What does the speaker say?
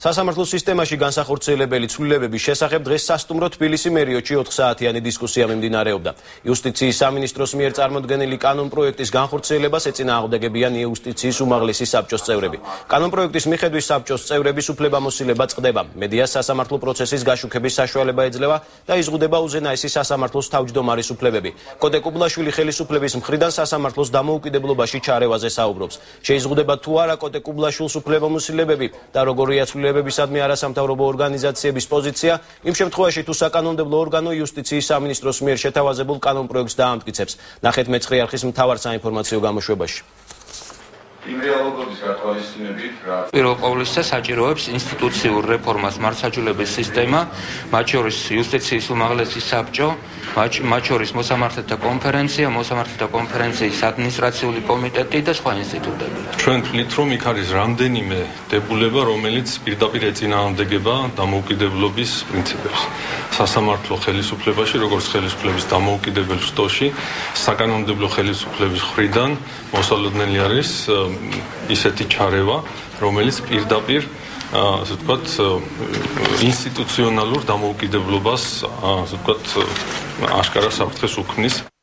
სასამართლო სისტემაში განსახორციელებელი ცვლილებების შესახებ დღეს სასტუმრო თბილისი მერიოტში 4 საათიანი დისკუსია მიმდინარეობდა. იუსტიციის სამინისტროს მიერ წარმოდგენილი კანონპროექტის განხორციელებას ეწინააღმდეგებიან იუსტიციის უმაღლესი საბჭოს წევრები. კანონპროექტის მიხედვით საბჭოს წევრების უფლებამოსილება წყდება. მედიას სასამართლო პროცესის გაშუქების საშუალება ეძლევა და იზღუდება უზენაესი სასამართლოს თავმჯდომარის უფლებები. კოტე კუბლაშვილი ხელისუფლების მხრიდან სასამართლოს დამოუკიდებლობაში ჩარევაზე საუბრობს. შეიზღუდება თუ არა კოტე კუბლაშვილს უფლებამოსილებები და როგორი ცვლილებებისადმი არასამთავრობო ორგანიზაციების პოზიცია, იმ შემთხვევაში თუ საკანონმდებლო ორგანო იუსტიციის სამინისტროს მიერ შეთავაზებულ კანონპროექტს დაამტკიცებს. ნახეთ მეცხრე არხის მთავარ საინფორმაციო გამოშვებაში. იმ რეალობების გათვალისწინებით, პირველ ყოვლისა საჭიროებს ინსტიტუციურ რეფორმას მართლმსაჯულების სისტემა, მათ შორის იუსტიციის უმაღლესი საბჭო, მათ შორის მოსამართლეთა კონფერენცია, მოსამართლეთა კონფერენციის ადმინისტრაციული კომიტეტი და სხვა ინსტიტუტები. ჩვენ ვთვლით, რომ იქ არის რამდენიმე დებულება, რომელიც პირდაპირ ეწინააღმდეგება დამოუკიდებლობის პრინციპებს. სასამართლო ხელისუფლებაში, როგორც ხელისუფლების დამოუკიდებელ შტოში, საკანონმდებლო ხელისუფლების მხრიდან მოსალოდნელი არის ისეთი ჩარევა, რომელიც პირდაპირ ასე ვთქვათ ინსტიტუციონალურ დამოუკიდებლობას ასე ვთქვათ აშკარა საფრთხეს უქმნის.